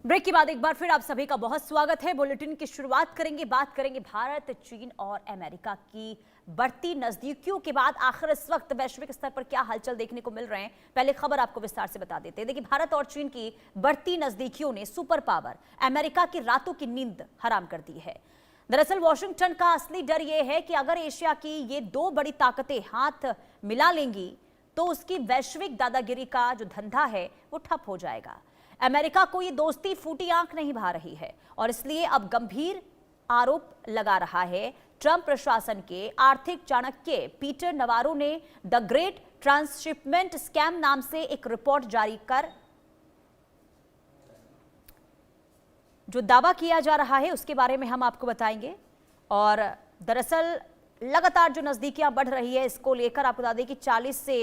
Break के बाद एक बार फिर आप सभी का बहुत स्वागत है। बुलेटिन की शुरुआत करेंगे, बात करेंगे भारत, चीन और अमेरिका की बढ़ती नजदीकियों के बाद आखिर इस वक्त वैश्विक स्तर पर क्या हलचल देखने को मिल रहे हैं। पहले खबर आपको विस्तार से बता देते हैं। देखिए, भारत और चीन की बढ़ती नजदीकियों ने सुपर पावर अमेरिका की रातों की नींद हराम कर दी है। दरअसल वॉशिंगटन का असली डर यह है कि अगर एशिया की ये दो बड़ी ताकतें हाथ मिला लेंगी तो उसकी वैश्विक दादागिरी का जो धंधा है वो ठप हो जाएगा। अमेरिका को ये दोस्ती फूटी आंख नहीं भा रही है और इसलिए अब गंभीर आरोप लगा रहा है ट्रंप प्रशासन के आर्थिक चाणक्य पीटर नवारो ने द ग्रेट ट्रांसशिपमेंट स्कैम नाम से एक रिपोर्ट जारी कर जो दावा किया जा रहा है उसके बारे में हम आपको बताएंगे। और दरअसल लगातार जो नजदीकियां बढ़ रही है इसको लेकर आपको बता दें कि 40 से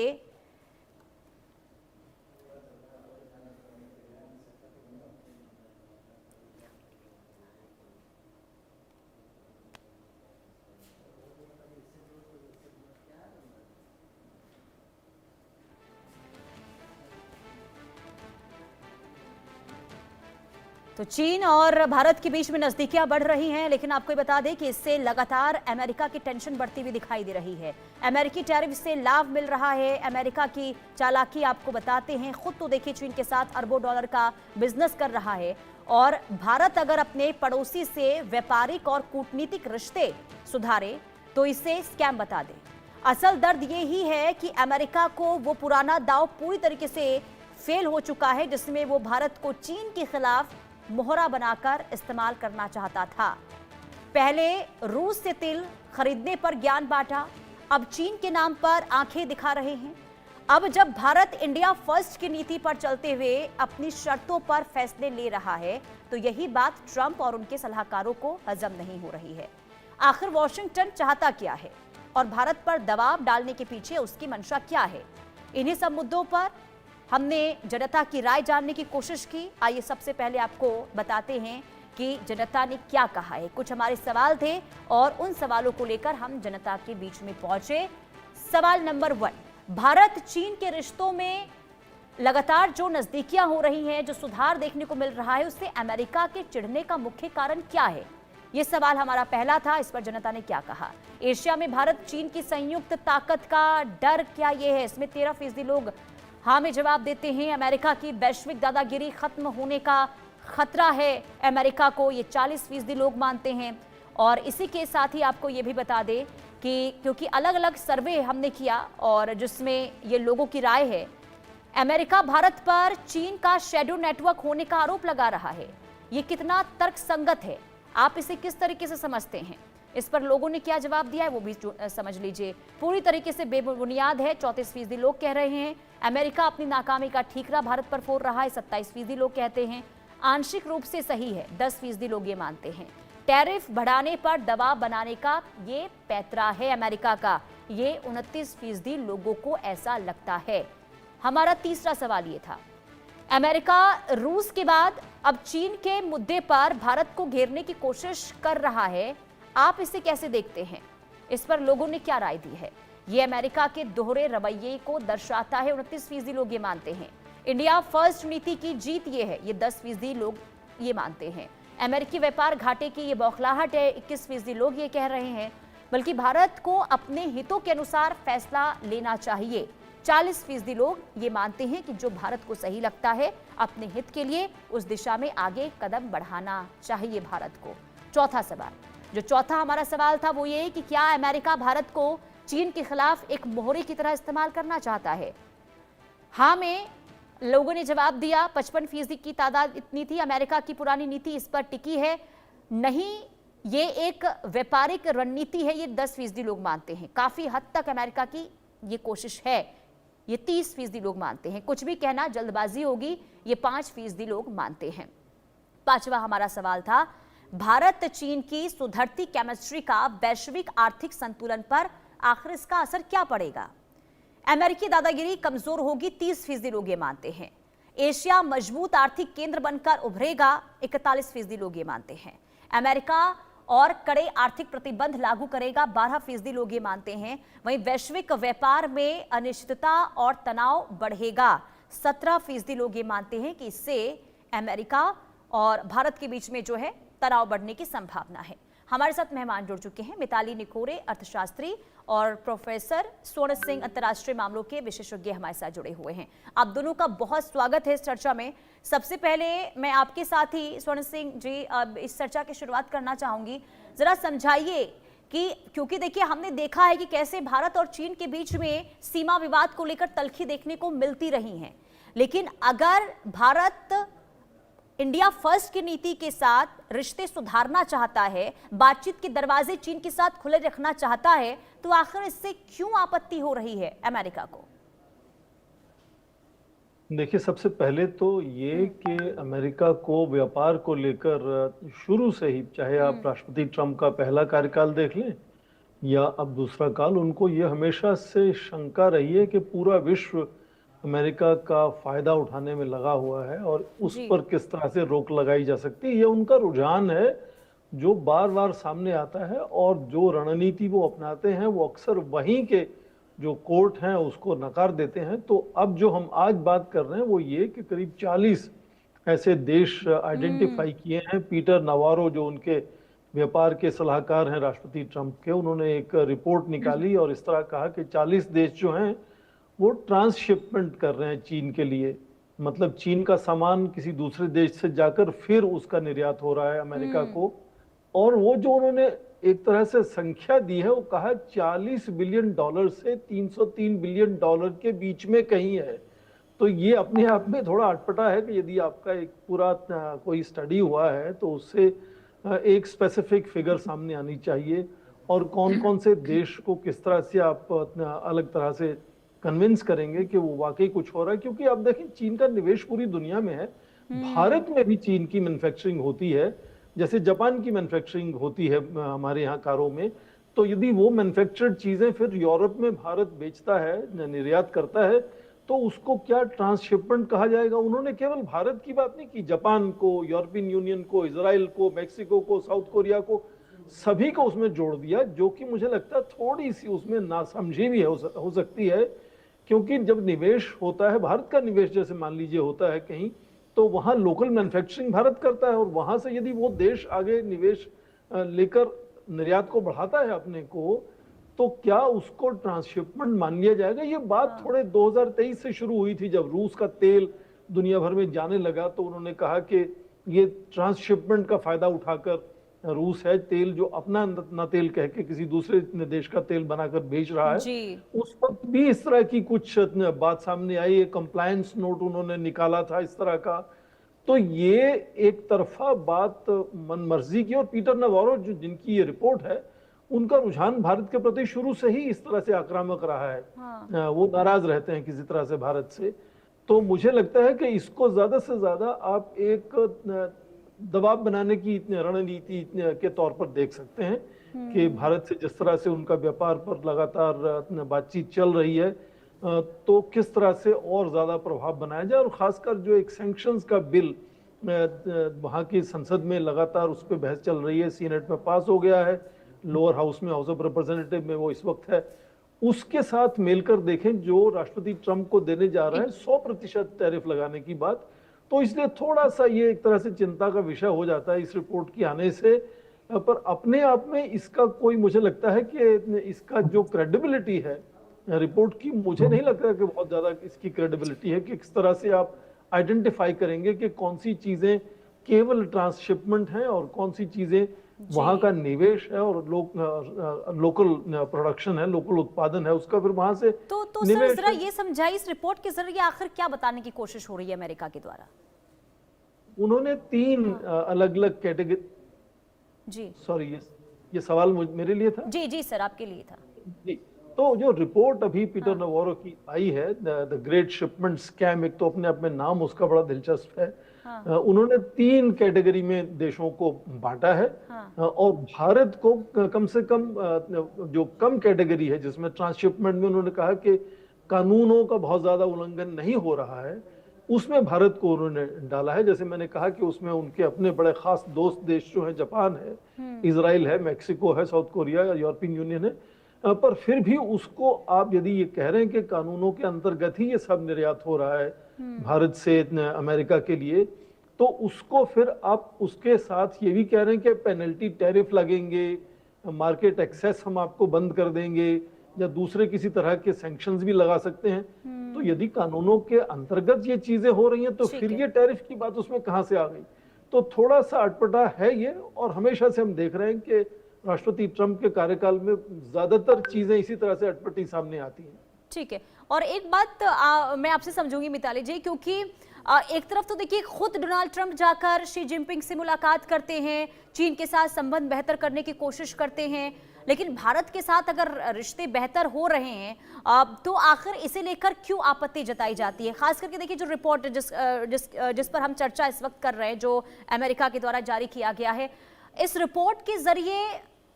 तो चीन और भारत के बीच में नजदीकियां बढ़ रही हैं, लेकिन आपको बता दें कि इससे लगातार अमेरिका की टेंशन बढ़ती हुई दिखाई दे रही है। अमेरिकी टैरिफ से लाभ मिल रहा है। अमेरिका की चालाकी आपको बताते हैं, खुद तो देखिए चीन के साथ अरबों डॉलर का बिजनेस कर रहा है और भारत अगर अपने पड़ोसी से व्यापारिक और कूटनीतिक रिश्ते सुधारे तो इसे स्कैम बता दे। असल दर्द ये ही है कि अमेरिका को वो पुराना दांव पूरी तरीके से फेल हो चुका है जिसमें वो भारत को चीन के खिलाफ मोहरा बनाकर इस्तेमाल करना चाहता था। पहले रूस से तेल खरीदने पर ज्ञान बांटा, अब चीन के नाम पर आंखें दिखा रहे हैं। अब जब भारत इंडिया फर्स्ट की नीति पर चलते हुए अपनी शर्तों पर फैसले ले रहा है तो यही बात ट्रंप और उनके सलाहकारों को हजम नहीं हो रही है। आखिर वॉशिंगटन चाहता क्या है और भारत पर दबाव डालने के पीछे उसकी मंशा क्या है? इन्हीं सब मुद्दों पर हमने जनता की राय जानने की कोशिश की। आइए सबसे पहले आपको बताते हैं कि जनता ने क्या कहा है। कुछ हमारे सवाल थे और उन सवालों को लेकर हम जनता के बीच में पहुंचे। सवाल नंबर 1, भारत चीन के रिश्तों में लगातार जो नजदीकियां हो रही हैं, जो सुधार देखने को मिल रहा है, उससे अमेरिका के चिढ़ने का मुख्य कारण क्या है? ये सवाल हमारा पहला था। इस पर जनता ने क्या कहा? एशिया में भारत चीन की संयुक्त ताकत का डर क्या ये है? इसमें 13% लोग हाँ में जवाब देते हैं। अमेरिका की वैश्विक दादागिरी खत्म होने का खतरा है अमेरिका को, ये 40% लोग मानते हैं। और इसी के साथ ही आपको ये भी बता दें कि क्योंकि अलग अलग सर्वे हमने किया और जिसमें ये लोगों की राय है, अमेरिका भारत पर चीन का शैडो नेटवर्क होने का आरोप लगा रहा है। ये कितना तर्कसंगत है, आप इसे किस तरीके से समझते हैं? इस पर लोगों ने क्या जवाब दिया है वो भी समझ लीजिए। पूरी तरीके से बेबुनियाद है, 34% लोग कह रहे हैं। अमेरिका अपनी नाकामी का ठीकरा भारत पर फोड़ रहा है, 27% लोग कहते हैं। आंशिक रूप से सही है, 10% लोग ये मानते हैं। टैरिफ बढ़ाने पर दबाव बनाने का ये पैतरा है अमेरिका का, ये 29% लोगों को ऐसा लगता है। हमारा तीसरा सवाल ये था, अमेरिका रूस के बाद अब चीन के मुद्दे पर भारत को घेरने की कोशिश कर रहा है, आप इसे कैसे देखते हैं? इस पर लोगों ने क्या राय दी है? ये अमेरिका के दोहरे रवैये को दर्शाता है, 29% लोग ये मानते हैं। इंडिया फर्स्ट नीति की जीत ये है, ये 10% लोग ये मानते हैं। अमेरिकी व्यापार घाटे की ये बौखलाहट है, 21% लोग ये कह रहे हैं। बल्कि भारत को अपने हितों के अनुसार फैसला लेना चाहिए, 40% लोग ये मानते हैं कि जो भारत को सही लगता है अपने हित के लिए उस दिशा में आगे कदम बढ़ाना चाहिए भारत को। चौथा सवाल, जो चौथा हमारा सवाल था वो ये कि क्या अमेरिका भारत को चीन के खिलाफ एक मोहरे की तरह इस्तेमाल करना चाहता है? हाँ में लोगों ने जवाब दिया, 55% की तादाद इतनी थी। अमेरिका की पुरानी नीति इस पर टिकी है, नहीं ये एक व्यापारिक रणनीति है, ये 10% लोग मानते हैं। काफी हद तक अमेरिका की ये कोशिश है, ये 30% लोग मानते हैं। कुछ भी कहना जल्दबाजी होगी, ये 5% लोग मानते हैं। पांचवा हमारा सवाल था, भारत चीन की सुधरती केमिस्ट्री का वैश्विक आर्थिक संतुलन पर आखिर इसका असर क्या पड़ेगा? अमेरिकी दादागिरी कमजोर होगी, 30% लोग ये मानते हैं। एशिया मजबूत आर्थिक केंद्र बनकर उभरेगा, 41% लोग ये मानते हैं। अमेरिका और कड़े आर्थिक प्रतिबंध लागू करेगा, 12% लोग ये मानते हैं। वहीं वैश्विक व्यापार में अनिश्चितता और तनाव बढ़ेगा, 17% लोग ये मानते हैं कि इससे अमेरिका और भारत के बीच में जो है तनाव बढ़ने की संभावना है। हमारे साथ मेहमान जुड़ चुके हैं, मिताली निकोरे अर्थशास्त्री और प्रोफेसर स्वर्ण सिंह अंतर्राष्ट्रीय मामलों के विशेषज्ञ हमारे साथ जुड़े हुए हैं। आप दोनों का बहुत स्वागत है इस चर्चा में। सबसे पहले मैं आपके साथ ही स्वर्ण सिंह जी इस चर्चा की शुरुआत करना चाहूंगी। जरा समझाइए कि क्योंकि देखिए हमने देखा है कि कैसे भारत और चीन के बीच में सीमा विवाद को लेकर तल्खी देखने को मिलती रही है, लेकिन अगर भारत इंडिया फर्स्ट की नीति के साथ रिश्ते सुधारना चाहता है, बातचीत के दरवाजे चीन के साथ खुले रखना चाहता है, तो आखिर इससे क्यों आपत्ति हो रही है अमेरिका को? देखिए, सबसे पहले तो ये कि अमेरिका को व्यापार को लेकर शुरू से ही, चाहे आप राष्ट्रपति ट्रंप का पहला कार्यकाल देख लें या अब दूसरा काल, उनको ये हमेशा से शंका रही है कि पूरा विश्व अमेरिका का फायदा उठाने में लगा हुआ है और उस पर किस तरह से रोक लगाई जा सकती है। ये उनका रुझान है जो बार बार सामने आता है, और जो रणनीति वो अपनाते हैं वो अक्सर वहीं के जो कोर्ट हैं उसको नकार देते हैं। तो अब जो हम आज बात कर रहे हैं वो ये कि करीब 40 ऐसे देश आइडेंटिफाई किए हैं। पीटर नवारो जो उनके व्यापार के सलाहकार हैं राष्ट्रपति ट्रंप के, उन्होंने एक रिपोर्ट निकाली और इस तरह कहा कि 40 देश जो हैं वो ट्रांसशिपमेंट कर रहे हैं चीन के लिए। मतलब चीन का सामान किसी दूसरे देश से जाकर फिर उसका निर्यात हो रहा है अमेरिका को। और वो जो उन्होंने एक तरह से संख्या दी है, वो कहा 40 बिलियन डॉलर से 303 बिलियन डॉलर के बीच में कहीं है। तो ये अपने आप में थोड़ा अटपटा है कि यदि आपका एक पूरा कोई स्टडी हुआ है तो उससे एक स्पेसिफिक फिगर सामने आनी चाहिए, और कौन कौन से देश को किस तरह से आप अलग तरह से कन्विंस करेंगे कि वो वाकई कुछ हो रहा है। क्योंकि आप देखें, चीन का निवेश पूरी दुनिया में है। भारत में भी चीन की मैन्युफैक्चरिंग होती है, जैसे जापान की मैन्युफैक्चरिंग होती है हमारे यहाँ कारों में। तो यदि वो मैन्युफैक्चर्ड चीजें फिर यूरोप में भारत बेचता है, निर्यात करता है, तो उसको क्या ट्रांसशिपमेंट कहा जाएगा? उन्होंने केवल भारत की बात नहीं की, जापान को, यूरोपियन यूनियन को, इजराइल को, मैक्सिको को, साउथ कोरिया को, सभी को उसमें जोड़ दिया, जो कि मुझे लगता है थोड़ी सी उसमें नासमझी भी हो सकती है। क्योंकि जब निवेश होता है, भारत का निवेश जैसे मान लीजिए होता है कहीं, तो वहाँ लोकल मैन्युफैक्चरिंग भारत करता है, और वहाँ से यदि वो देश आगे निवेश लेकर निर्यात को बढ़ाता है अपने को, तो क्या उसको ट्रांसशिपमेंट मान लिया जाएगा? ये बात थोड़े 2023 से शुरू हुई थी, जब रूस का तेल दुनिया भर में जाने लगा, तो उन्होंने कहा कि ये ट्रांसशिपमेंट का फायदा उठाकर रूस है तेल जो अपना न तेल कह के किसी दूसरे देश का तेल बनाकर बेच रहा है जी। उस वक्त भी इस तरह की कुछ बात सामने आई, कंप्लायंस नोट उन्होंने निकाला था इस तरह का। तो ये एक तरफा बात मनमर्जी की, और पीटर नवारो जो जिनकी ये रिपोर्ट है, उनका रुझान भारत के प्रति शुरू से ही इस तरह से आक्रामक रहा है। हाँ। वो नाराज रहते हैं किसी तरह से भारत से। तो मुझे लगता है कि इसको ज्यादा से ज्यादा आप एक दबाव बनाने की रणनीति के तौर पर देख सकते हैं कि भारत से जिस तरह से उनका व्यापार पर लगातार बातचीत चल रही है, तो किस तरह से और ज्यादा प्रभाव बनाया जाए। और खासकर जो एक सैंक्शंस का बिल वहां की संसद में लगातार उस पर बहस चल रही है, सीनेट में पास हो गया है, लोअर हाउस में, हाउस ऑफ रिप्रेजेंटेटिव में वो इस वक्त है, उसके साथ मिलकर देखें जो राष्ट्रपति ट्रंप को देने जा रहा है 100% टैरिफ लगाने की बात। तो इसलिए थोड़ा सा ये एक तरह से चिंता का विषय हो जाता है इस रिपोर्ट की आने से। पर अपने आप में इसका कोई, मुझे लगता है कि इसका जो क्रेडिबिलिटी है रिपोर्ट की, मुझे नहीं लगता कि बहुत ज्यादा इसकी क्रेडिबिलिटी है कि किस तरह से आप आइडेंटिफाई करेंगे कि कौन सी चीजें केवल ट्रांसशिपमेंट हैं और कौन सी चीजें वहां का निवेश है और लोकल प्रोडक्शन है, लोकल उत्पादन है उसका, फिर वहां से तो सर जरा ये समझाइए इस रिपोर्ट के जरिए आखिर क्या बताने की कोशिश हो रही है अमेरिका के द्वारा? उन्होंने 3 अलग अलग कैटेगरी जी, सॉरी ये सवाल मेरे लिए था? जी सर, आपके लिए था जी। तो जो रिपोर्ट अभी पीटर नवारो की आई है, द ग्रेट शिपमेंट स्कैम, एक तो अपने आप में नाम उसका बड़ा दिलचस्प है। उन्होंने 3 कैटेगरी में देशों को बांटा है। और भारत को कम से कम जो कम कैटेगरी है जिसमें ट्रांसशिपमेंट में उन्होंने कहा कि कानूनों का बहुत ज्यादा उल्लंघन नहीं हो रहा है, उसमें भारत को उन्होंने डाला है। जैसे मैंने कहा कि उसमें उनके अपने बड़े खास दोस्त देश जो है, जापान है, इजराइल है, मैक्सिको है, साउथ कोरिया, यूरोपियन यूनियन है। पर फिर भी उसको आप यदि ये कह रहे हैं कि कानूनों के अंतर्गत ही ये सब निर्यात हो रहा है भारत से अमेरिका के लिए, तो उसको फिर आप उसके साथ ये भी कह रहे हैं कि पेनल्टी टैरिफ लगेंगे, मार्केट एक्सेस हम आपको बंद कर देंगे, या दूसरे किसी तरह के सैंक्शंस भी लगा सकते हैं। तो यदि कानूनों के अंतर्गत ये चीजें हो रही हैं तो फिर ये टैरिफ की बात उसमें कहां से आ गई? तो थोड़ा सा अटपटा है ये, और हमेशा से हम देख रहे हैं कि राष्ट्रपति ट्रंप के कार्यकाल में ज्यादातर चीजें इसी तरह से अटपटी सामने आती हैं। ठीक है, और एक बात मैं आपसे समझूंगी मिताली जी, क्योंकि एक तरफ तो देखिए खुद डोनाल्ड ट्रंप जाकर शी जिनपिंग से मुलाकात करते हैं, चीन के साथ संबंध बेहतर करने की कोशिश करते हैं, लेकिन भारत के साथ अगर रिश्ते बेहतर हो रहे हैं तो आखिर इसे लेकर क्यों आपत्ति जताई जाती है? खास करके देखिए जो रिपोर्ट जिस पर हम चर्चा इस वक्त कर रहे हैं, जो अमेरिका के द्वारा जारी किया गया है, इस रिपोर्ट के जरिए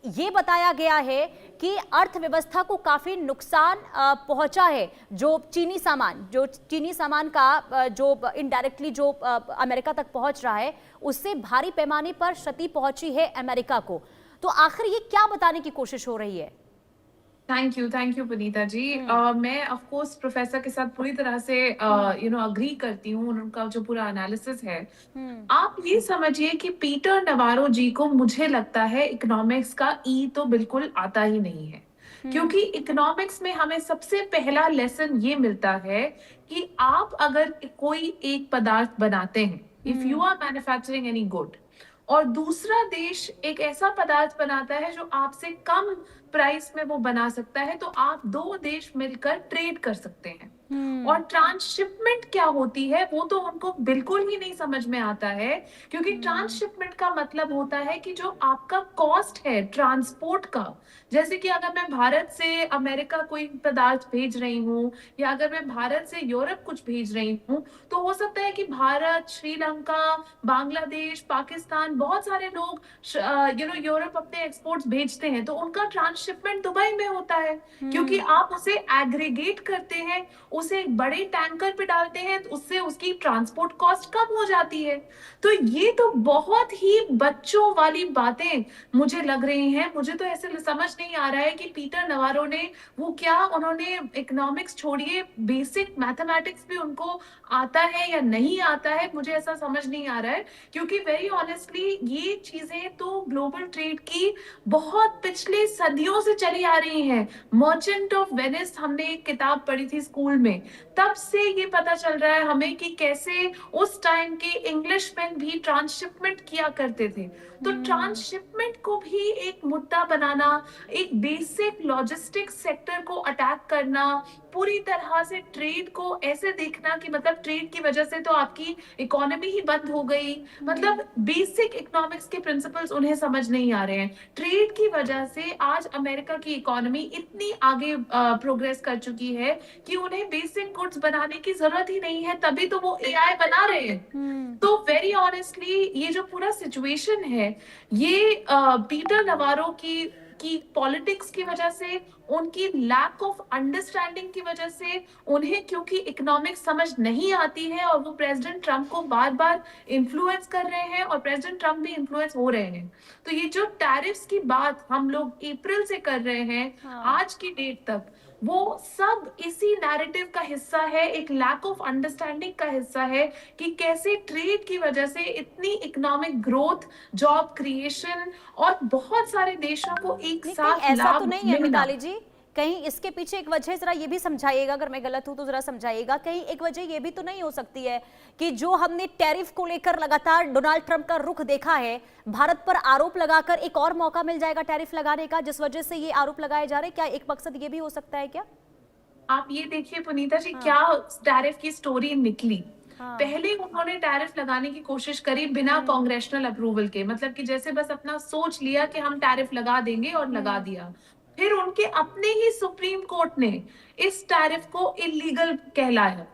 ये बताया गया है कि अर्थव्यवस्था को काफी नुकसान पहुंचा है। जो चीनी सामान का जो इनडायरेक्टली जो अमेरिका तक पहुंच रहा है, उससे भारी पैमाने पर क्षति पहुंची है अमेरिका को। तो आखिर ये क्या बताने की कोशिश हो रही है? थैंक यू पुनीता जी। मैं ऑफ कोर्स प्रोफेसर के साथ पूरी तरह से अग्री करती हूँ, उनका जो पूरा एनालिसिस है। आप ये समझिए कि पीटर नवारो जी को मुझे लगता है इकोनॉमिक्स का ई तो बिल्कुल आता ही नहीं है, क्योंकि इकोनॉमिक्स में हमें सबसे पहला लेसन ये मिलता है कि आप अगर कोई एक पदार्थ बनाते हैं, if you are manufacturing any good, और दूसरा देश एक ऐसा पदार्थ बनाता है जो आपसे कम प्राइस में वो बना सकता है, तो आप दो देश मिलकर ट्रेड कर सकते हैं। और ट्रांसशिपमेंट क्या होती है वो तो उनको बिल्कुल ही नहीं समझ में आता है, क्योंकि ट्रांसशिपमेंट का मतलब होता है कि जो आपका कॉस्ट है ट्रांसपोर्ट का, जैसे कि अगर मैं भारत से अमेरिका कोई पदार्थ भेज रही हूँ, या अगर मैं भारत से यूरोप कुछ भेज रही हूँ, तो हो सकता है कि भारत, श्रीलंका, बांग्लादेश, पाकिस्तान, बहुत सारे लोग यूरोप अपने एक्सपोर्ट्स भेजते हैं, तो उनका ट्रांसशिपमेंट दुबई में होता है, क्योंकि आप उसे एग्रीगेट करते हैं, उसे एक बड़े टैंकर पे डालते हैं, तो उससे उसकी ट्रांसपोर्ट कॉस्ट कम हो जाती है। तो ये तो बहुत ही बच्चों वाली बातें मुझे लग रही हैं। मुझे तो ऐसे समझ नहीं आ रहा है कि पीटर नवारो ने उन्होंने इकोनॉमिक्स छोड़िए, बेसिक मैथमेटिक्स भी उनको आता है या नहीं आता है, मुझे ऐसा समझ नहीं आ रहा है, क्योंकि वेरी ऑनेस्टली ये चीजें तो ग्लोबल ट्रेड की बहुत पिछले सदियों से चली आ रही हैं। मर्चेंट ऑफ वेनिस हमने एक किताब पढ़ी थी स्कूल में, तब से ये पता चल रहा है हमें कि कैसे उस टाइम के इंग्लिशमैन भी ट्रांसशिपमेंट किया करते थे। तो ट्रांसशिपमेंट को भी एक मुद्दा बनाना, एक बेसिक लॉजिस्टिक्स सेक्टर को अटैक करना, पूरी तरह से ट्रेड को ऐसे देखना कि मतलब ट्रेड की वजह से तो आपकी इकोनॉमी ही बंद हो गई, मतलब बेसिक इकोनॉमिक्स के प्रिंसिपल्स उन्हें समझ नहीं आ रहे हैं। ट्रेड की वजह से आज अमेरिका की इकोनॉमी इतनी आगे प्रोग्रेस कर चुकी है कि उन्हें बेसिक गुड्स बनाने की जरूरत ही नहीं है, तभी तो वो एआई बना रहे हैं। तो वेरी ऑनेस्टली ये जो पूरा सिचुएशन है, ये पीटर नवारो की पॉलिटिक्स की वजह से, उनकी लैक ऑफ अंडरस्टैंडिंग की वजह से, उन्हें क्योंकि इकोनॉमिक्स समझ नहीं आती है और वो प्रेसिडेंट ट्रंप को बार बार इन्फ्लुएंस कर रहे हैं और प्रेसिडेंट ट्रंप भी इन्फ्लुएंस हो रहे हैं। तो ये जो टैरिफ्स की बात हम लोग अप्रैल से कर रहे हैं आज की डेट तक, वो सब इसी नैरेटिव का हिस्सा है, एक लैक ऑफ अंडरस्टैंडिंग का हिस्सा है कि कैसे ट्रेड की वजह से इतनी इकोनॉमिक ग्रोथ, जॉब क्रिएशन और बहुत सारे देशों को एक साथ ऐसा तो नहीं है मिताली जी, कहीं इसके पीछे एक वजह जरा ये भी समझाइएगा, अगर मैं गलत हूं तो जरा समझाइएगा, कहीं एक वजह ये भी तो नहीं हो सकती है कि जो हमने टैरिफ को लेकर लगातार डोनाल्ड ट्रंप का रुख देखा है, भारत पर आरोप लगाकर एक और मौका मिल जाएगा टैरिफ लगाने का, जिस वजह से ये आरोप लगाए जा रहे हैं? क्या एक मकसद ये भी हो सकता है क्या? आप ये देखिए पुनीता जी, क्या टैरिफ की स्टोरी निकली। पहले उन्होंने टैरिफ लगाने की कोशिश करी बिना कांग्रेशनल अप्रूवल के, मतलब कि जैसे बस अपना सोच लिया कि हम टैरिफ लगा देंगे और लगा दिया। फिर उनके अपने ही सुप्रीम कोर्ट ने इस टैरिफ को इलीगल कहलाया।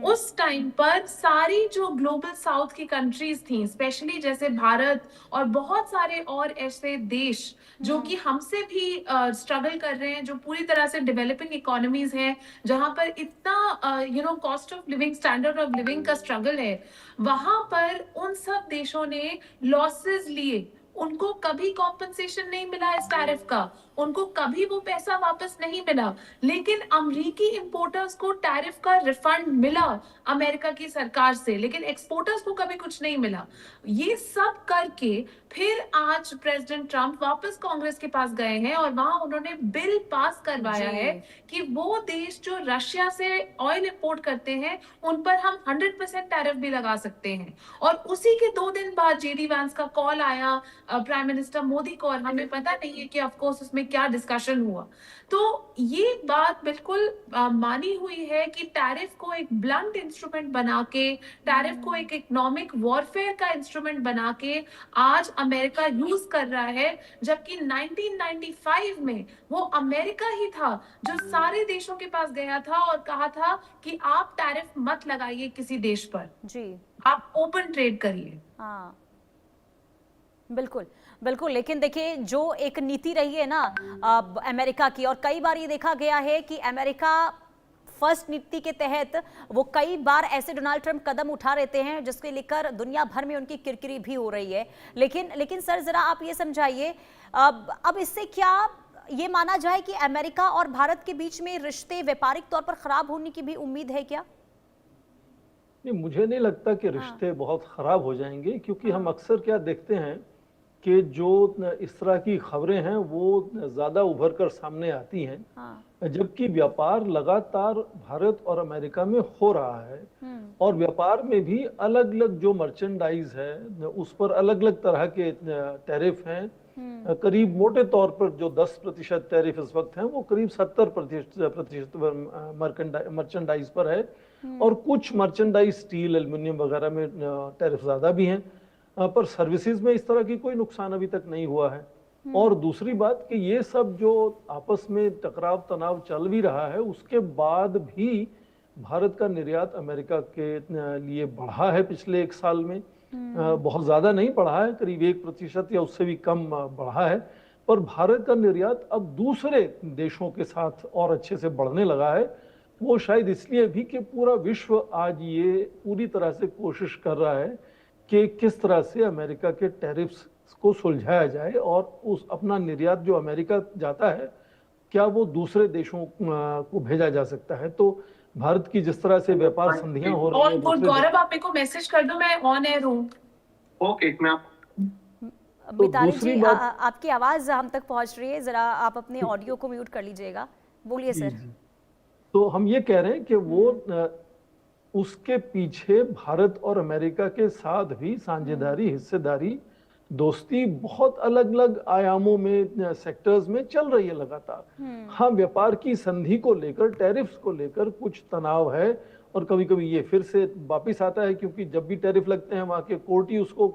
उस टाइम पर सारी जो ग्लोबल साउथ की कंट्रीज थी, स्पेशली जैसे भारत और बहुत सारे और ऐसे देश जो कि हमसे भी स्ट्रगल कर रहे हैं, जो पूरी तरह से डेवलपिंग इकोनॉमीज हैं, जहां पर इतना cost of living, standard of living का स्ट्रगल है, वहां पर उन सब देशों ने लॉसेस लिए, उनको कभी कॉम्पनसेशन नहीं मिला इस टैरिफ का। उनको कभी वो पैसा वापस नहीं मिला, लेकिन अमेरिकी इंपोर्टर्स को टैरिफ का रिफंड मिला अमेरिका की सरकार से, लेकिन एक्सपोर्टर्स को कभी कुछ नहीं मिला। ये सब करके फिर आज प्रेसिडेंट ट्रम्प वापस कांग्रेस के पास गए हैं और वहां उन्होंने बिल पास करवाया है कि वो देश जो रशिया से ऑयल इंपोर्ट करते हैं उन पर हम 100% टैरिफ भी लगा सकते हैं। और उसी के 2 दिन बाद जेडी वैंस का कॉल आया प्राइम मिनिस्टर मोदी को, और हमें पता नहीं है कि ऑफ कोर्स उसमें क्या डिस्कशन हुआ। तो ये बात बिल्कुल मानी हुई है कि टैरिफ को एक ब्लंट इंस्ट्रूमेंट बना के, टैरिफ को एक इकोनॉमिक वॉरफेयर का इंस्ट्रूमेंट बना के आज अमेरिका यूज कर रहा है, जबकि 1995 में वो अमेरिका ही था जो सारे देशों के पास गया था और कहा था कि आप टैरिफ मत लगाइए किसी देश पर, जी आप ओपन ट्रेड करिए। हाँ बिल्कुल बिल्कुल, लेकिन देखिए जो एक नीति रही है ना अमेरिका की, और कई बार ये देखा गया है कि अमेरिका फर्स्ट नीति के तहत वो कई बार ऐसे डोनाल्ड ट्रंप कदम उठा रहते हैं जिसके लेकर दुनिया भर में उनकी किरकिरी भी हो रही है। लेकिन सर जरा आप ये समझाइए, अब इससे क्या ये माना जाए कि अमेरिका और भारत के बीच में रिश्ते व्यापारिक तौर पर खराब होने की भी उम्मीद है क्या? नहीं, मुझे नहीं लगता कि रिश्ते बहुत खराब हो जाएंगे, क्योंकि हम अक्सर क्या देखते हैं कि जो इस तरह की खबरें हैं वो ज्यादा उभर कर सामने आती हैं, जबकि व्यापार लगातार भारत और अमेरिका में हो रहा है। और व्यापार में भी अलग अलग जो मर्चेंडाइज है उस पर अलग अलग तरह के टैरिफ हैं। करीब मोटे तौर पर जो 10% टैरिफ इस वक्त हैं वो करीब 70% मर्चेंडाइज पर है, और कुछ मर्चेंडाइज स्टील एल्युमिनियम वगैरह में टैरिफ ज्यादा भी हैं, पर सर्विसेज में इस तरह की कोई नुकसान अभी तक नहीं हुआ है। और दूसरी बात कि ये सब जो आपस में टकराव तनाव चल भी रहा है, उसके बाद भी भारत का निर्यात अमेरिका के लिए बढ़ा है पिछले 1 साल में। बहुत ज्यादा नहीं बढ़ा है, करीब 1% या उससे भी कम बढ़ा है, पर भारत का निर्यात अब दूसरे देशों के साथ और अच्छे से बढ़ने लगा है। वो शायद इसलिए भी कि पूरा विश्व आज ये पूरी तरह से कोशिश कर रहा है कि किस तरह से अमेरिका के टैरिफ्स को सुलझाया जाए, और उस अपना निर्यात जो अमेरिका जाता है क्या वो दूसरे देशों को भेजा जा सकता है। तो भारत की जिस तरह से व्यापार संधियां हो रही हैं, गौरव आप मेरे को मैसेज कर दो, मैं ऑन एयर हूं। ओके, मैं मिताली जी आपकी आवाज हम तक पहुंच रही है, जरा आप अपने ऑडियो को म्यूट कर लीजिएगा। बोलिए सर। तो हम ये कह रहे हैं कि वो उसके पीछे भारत और अमेरिका के साथ भी साझेदारी, हिस्सेदारी, दोस्ती बहुत अलग अलग आयामों में सेक्टर्स में चल रही है लगातार। हाँ, व्यापार की संधि को लेकर, टैरिफ्स को लेकर कुछ तनाव है, और कभी कभी ये फिर से वापिस आता है, क्योंकि जब भी टैरिफ लगते हैं वहां के कोर्ट ही उसको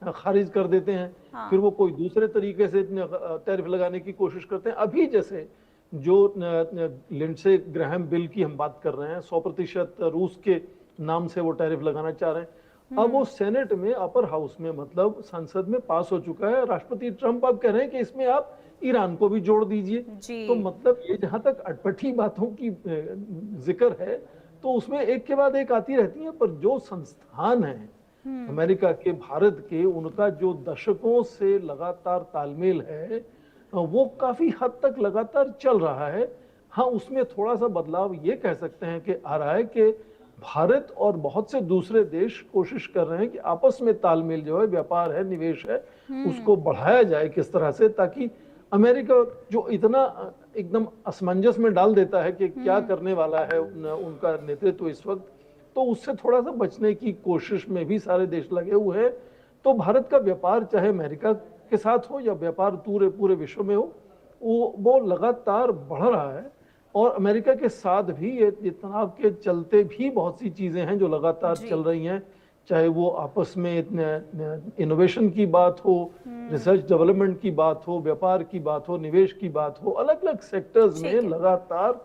खारिज कर देते हैं। फिर वो कोई दूसरे तरीके से टैरिफ लगाने की कोशिश करते हैं। अभी जैसे जो लिंडसे ग्राहम बिल की हम बात कर रहे हैं, 100% रूस के नाम से वो टैरिफ लगाना चाह रहे हैं, अब वो सेनेट में, अपर हाउस में, मतलब संसद में पास हो चुका है। राष्ट्रपति ट्रंप अब कह रहे हैं कि इसमें आप ईरान को भी जोड़ दीजिए। तो मतलब ये जहां तक अटपटी बातों की जिक्र है तो उसमें एक के बाद एक आती रहती है, पर जो संस्थान है अमेरिका के, भारत के, उनका जो दशकों से लगातार तालमेल है वो काफी हद तक लगातार चल रहा है। हाँ, उसमें थोड़ा सा बदलाव ये कह सकते हैं कि आ रहा है कि भारत और बहुत से दूसरे देश कोशिश कर रहे हैं कि आपस में तालमेल जो है, व्यापार है, निवेश है, उसको बढ़ाया जाए किस तरह से, ताकि अमेरिका जो इतना एकदम असमंजस में डाल देता है कि क्या करने वाला है उनका नेतृत्व इस वक्त, तो उससे थोड़ा सा बचने की कोशिश में भी सारे देश लगे हुए हैं। तो भारत का व्यापार चाहे अमेरिका के साथ हो या व्यापार पूरे विश्व में हो, वो लगातार बढ़ रहा है। और अमेरिका के साथ भी ये तनाव के चलते भी बहुत सी चीजें हैं जो लगातार चल रही हैं, चाहे वो आपस में इनोवेशन की बात हो, रिसर्च डेवलपमेंट की बात हो, व्यापार की बात हो, निवेश की बात हो, अलग अलग सेक्टर्स में लगातार।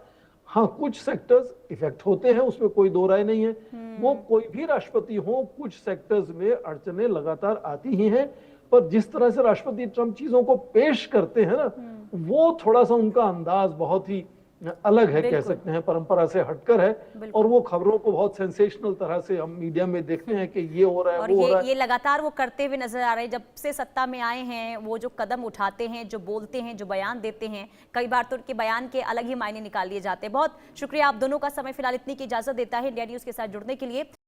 हाँ, कुछ सेक्टर्स इफेक्ट होते हैं, उसमें कोई दो राय नहीं है, वो कोई भी राष्ट्रपति हो, कुछ सेक्टर्स में अड़चने लगातार आती ही हैं, पर जिस तरह से राष्ट्रपति ट्रंप चीजों को पेश करते हैं ना, वो थोड़ा सा उनका अंदाज बहुत ही अलग है, कह बिल्कुल। सकते हैं, परंपरा से हटकर है। बिल्कुल। और वो खबरों को बहुत सेंसेशनल तरह से हम मीडिया में देखते हैं कि ये हो रहा है, और वो हो रहा है। ये लगातार वो करते हुए नजर आ रहे हैं। जब से सत्ता में आए हैं, वो जो कदम उठाते हैं, जो बोलते हैं, जो बयान देते हैं, कई बार तो उनके बयान के अलग ही मायने निकाल लिए जाते हैं। बहुत शुक्रिया आप दोनों का, समय फिलहाल इतनी की इजाजत देता है इंडिया न्यूज के साथ जुड़ने के लिए।